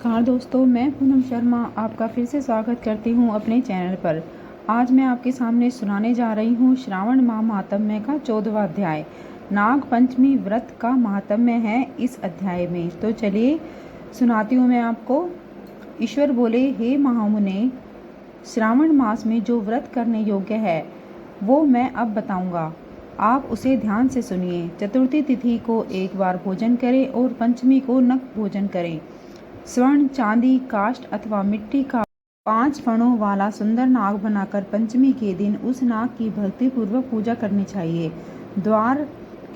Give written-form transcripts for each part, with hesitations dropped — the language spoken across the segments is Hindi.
नमस्कार दोस्तों, मैं पूनम शर्मा आपका फिर से स्वागत करती हूँ अपने चैनल पर। आज मैं आपके सामने सुनाने जा रही हूँ श्रावण माह महात्म्य का 14वां अध्याय। नाग पंचमी व्रत का महात्म्य है इस अध्याय में। तो चलिए सुनाती हूँ मैं आपको। ईश्वर बोले, हे महामुने, श्रावण मास में जो व्रत करने योग्य है वो मैं अब बताऊंगा, आप उसे ध्यान से सुनिए। चतुर्थी तिथि को एक बार भोजन करें और पंचमी को नक भोजन करें। स्वर्ण, चांदी, काष्ठ अथवा मिट्टी का 5 फणों वाला सुंदर नाग बनाकर पंचमी के दिन उस नाग की भक्ति पूर्वक पूजा करनी चाहिए। द्वार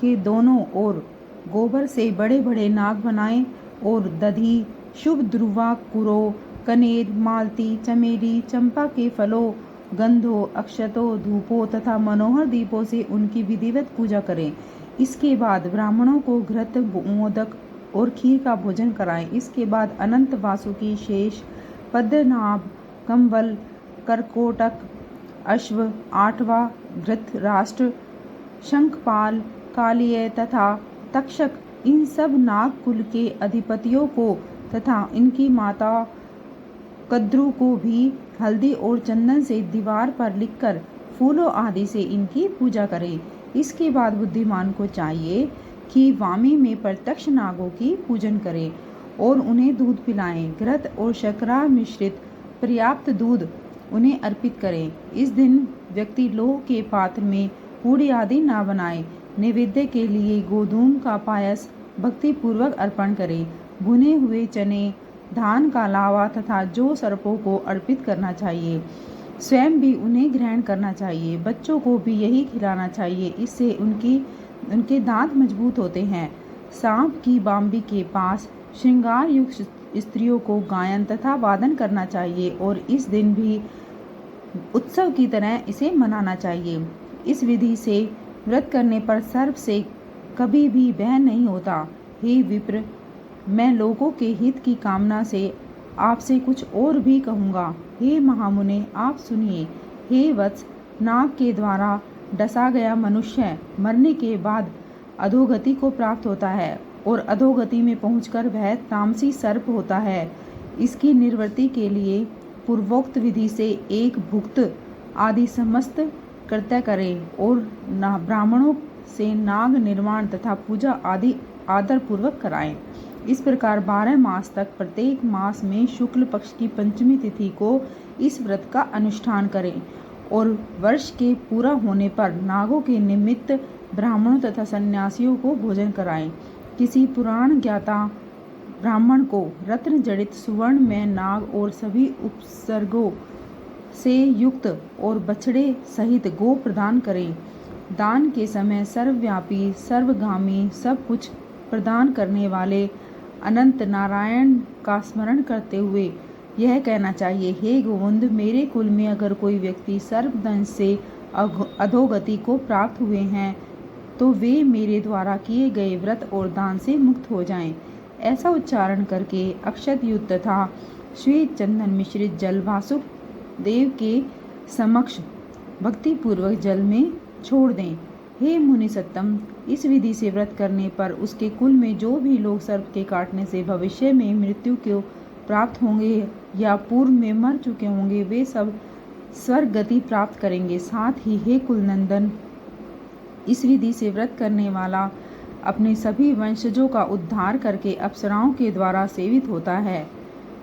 के दोनों ओर गोबर से बड़े बड़े नाग बनाएं और दधी, शुभ ध्रुवा, कुरो, कनेर, मालती, चमेली, चंपा के फलों, गंधों, अक्षतों, धूपों तथा मनोहर दीपों से उनकी विधिवत पूजा करें। इसके बाद ब्राह्मणों को घृत, मोदक और खीर का भोजन कराएं। इसके बाद अनंत वासुकी, शेष, पद्मनाभ, कंवल, करकोटक, अश्व, आठवा, धृतराष्ट्र, शंखपाल, कालिय तथा तक्षक, इन सब नाग कुल के अधिपतियों को तथा इनकी माता कद्रु को भी हल्दी और चंदन से दीवार पर लिखकर फूलों आदि से इनकी पूजा करें। इसके बाद बुद्धिमान को चाहिए कि वामी में प्रत्यक्ष नागों की पूजन करें और उन्हें दूध पिलाएं। घृत और शर्करा मिश्रित पर्याप्त दूध उन्हें अर्पित करें। इस दिन व्यक्ति लोह के पात्र में पूड़ी आदि ना बनाए। नैवेद्य के लिए गोधूम का पायस भक्ति पूर्वक अर्पण करें। भुने हुए चने, धान का लावा तथा जौ सर्पों को अर्पित करना चाहिए। स्वयं भी उन्हें ग्रहण करना चाहिए। बच्चों को भी यही खिलाना चाहिए, इससे उनके दांत मजबूत होते हैं। सांप की बाम्बी के पास श्रृंगार युक्त स्त्रियों को गायन तथा वादन करना चाहिए और इस दिन भी उत्सव की तरह इसे मनाना चाहिए। इस विधि से व्रत करने पर सर्प से कभी भी भय नहीं होता। हे विप्र, मैं लोगों के हित की कामना से आपसे कुछ और भी कहूँगा। हे महामुने, आप सुनिए। हे वत्स, नाग के द्वारा डसा गया मनुष्य मरने के बाद अधोगति को प्राप्त होता है और अधोगति में पहुंचकर वह तामसी सर्प होता है। इसकी निवृत्ति के लिए पूर्वोक्त विधि से एक भुक्त आदि समस्त कृत्य करें और ब्राह्मणों से नाग निर्माण तथा पूजा आदि आदर पूर्वक कराएं। इस प्रकार 12 मास तक प्रत्येक मास में शुक्ल पक्ष की पंचमी तिथि को इस व्रत का अनुष्ठान करें और वर्ष के पूरा होने पर नागों के निमित्त ब्राह्मणों तथा सन्यासियों को भोजन कराएं। किसी पुराण ज्ञाता ब्राह्मण को रत्न जड़ित सुवर्ण में नाग और सभी उपसर्गों से युक्त और बछड़े सहित गो प्रदान करें। दान के समय सर्वव्यापी, सर्वगामी, सब कुछ प्रदान करने वाले अनंत नारायण का स्मरण करते हुए यह कहना चाहिए, हे गोविंद, मेरे कुल में अगर कोई व्यक्ति सर्पदंश से अधोगति को प्राप्त हुए हैं तो वे मेरे द्वारा किए गए व्रत और दान से मुक्त हो जाएं। ऐसा उच्चारण करके अक्षत युक्त तथा श्वेत चंदन मिश्रित जल वासुक देव के समक्ष भक्ति पूर्वक जल में छोड़ दें। हे मुनि सत्तम, इस विधि से व्रत करने पर उसके कुल में जो भी लोग सर्प के काटने से भविष्य में मृत्यु को प्राप्त होंगे या पूर्व में मर चुके होंगे, वे सब स्वर्ग गति प्राप्त करेंगे। साथ ही हे कुलनंदन, इस विधि से व्रत करने वाला अपने सभी वंशजों का उद्धार करके अप्सराओं के द्वारा सेवित होता है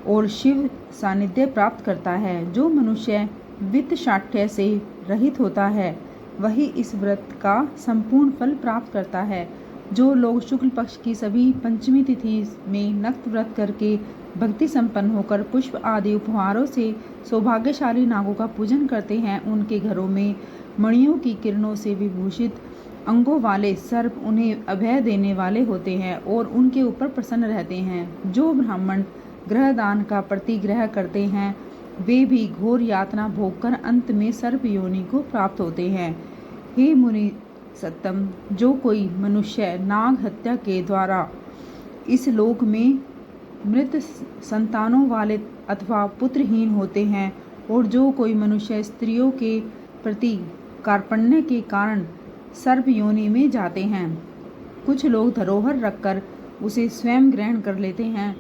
और शिव सानिध्य प्राप्त करता है। जो मनुष्य वित्त शाठ्य से रहित होता है वही इस व्रत का संपूर्ण फल प्राप्त करता है। जो लोग शुक्ल पक्ष की सभी पंचमी तिथि में नक्त व्रत करके भक्ति संपन्न होकर पुष्प आदि उपहारों से सौभाग्यशाली नागों का पूजन करते हैं, उनके घरों में मणियों की किरणों से विभूषित अंगों वाले सर्प उन्हें अभय देने वाले होते हैं और उनके ऊपर प्रसन्न रहते हैं। जो ब्राह्मण ग्रह दान का प्रतिग्रह करते हैं वे भी घोर यातना भोगकर अंत में सर्प योनि को प्राप्त होते हैं। हे मुनि सत्तम, जो कोई मनुष्य नाग हत्या के द्वारा इस लोक में मृत संतानों वाले अथवा पुत्रहीन होते हैं और जो कोई मनुष्य स्त्रियों के प्रति कार्पण्य के कारण सर्प योनि में जाते हैं, कुछ लोग धरोहर रखकर उसे स्वयं ग्रहण कर लेते हैं।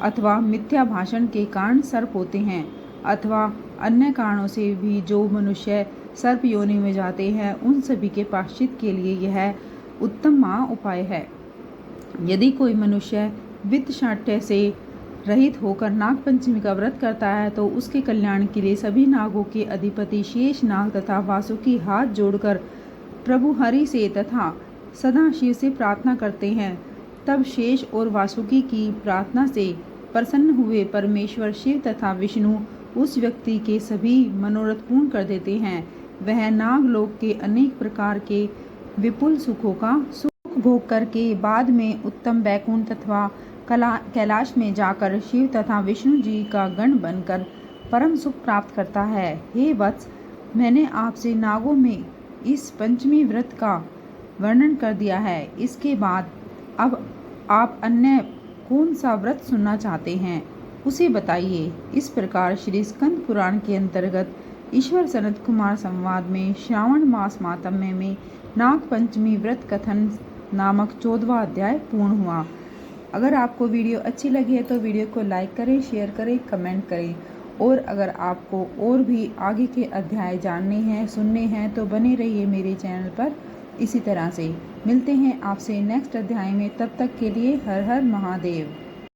अथवा मिथ्या भाषण के कारण सर्प होते हैं अथवा अन्य कारणों से भी जो मनुष्य सर्प योनि में जाते हैं, उन सभी के प्रायश्चित के लिए यह उत्तम उपाय है। यदि कोई मनुष्य वित्त शाठ्य से रहित होकर नाग पंचमी का व्रत करता है तो उसके कल्याण के लिए सभी नागों के अधिपति शेष नाग तथा वासुकी हाथ जोड़कर प्रभु हरि से तथा सदा शिव से प्रार्थना करते हैं। तब शेष और वासुकी की प्रार्थना से प्रसन्न हुए परमेश्वर शिव तथा विष्णु उस व्यक्ति के सभी मनोरथ पूर्ण कर देते हैं। वह नागलोक के अनेक प्रकार के विपुल सुखों का सुख भोग करके बाद में उत्तम वैकुंठ अथवा कैलाश में जाकर शिव तथा विष्णु जी का गण बनकर परम सुख प्राप्त करता है। हे वत्स, मैंने आपसे नागों में इस पंचमी व्रत का वर्णन कर दिया है। इसके बाद अब आप अन्य कौन सा व्रत सुनना चाहते हैं उसे बताइए। इस प्रकार श्री स्कंद पुराण के अंतर्गत ईश्वर सनत कुमार संवाद में श्रावण मास मातम्य में नाग पंचमी व्रत कथन नामक 14वां अध्याय पूर्ण हुआ। अगर आपको वीडियो अच्छी लगी है तो वीडियो को लाइक करें, शेयर करें, कमेंट करें। और अगर आपको और भी आगे के अध्याय जानने हैं, सुनने हैं तो बने रहिए मेरे चैनल पर। इसी तरह से मिलते हैं आपसे नेक्स्ट अध्याय में। तब तक के लिए हर हर महादेव।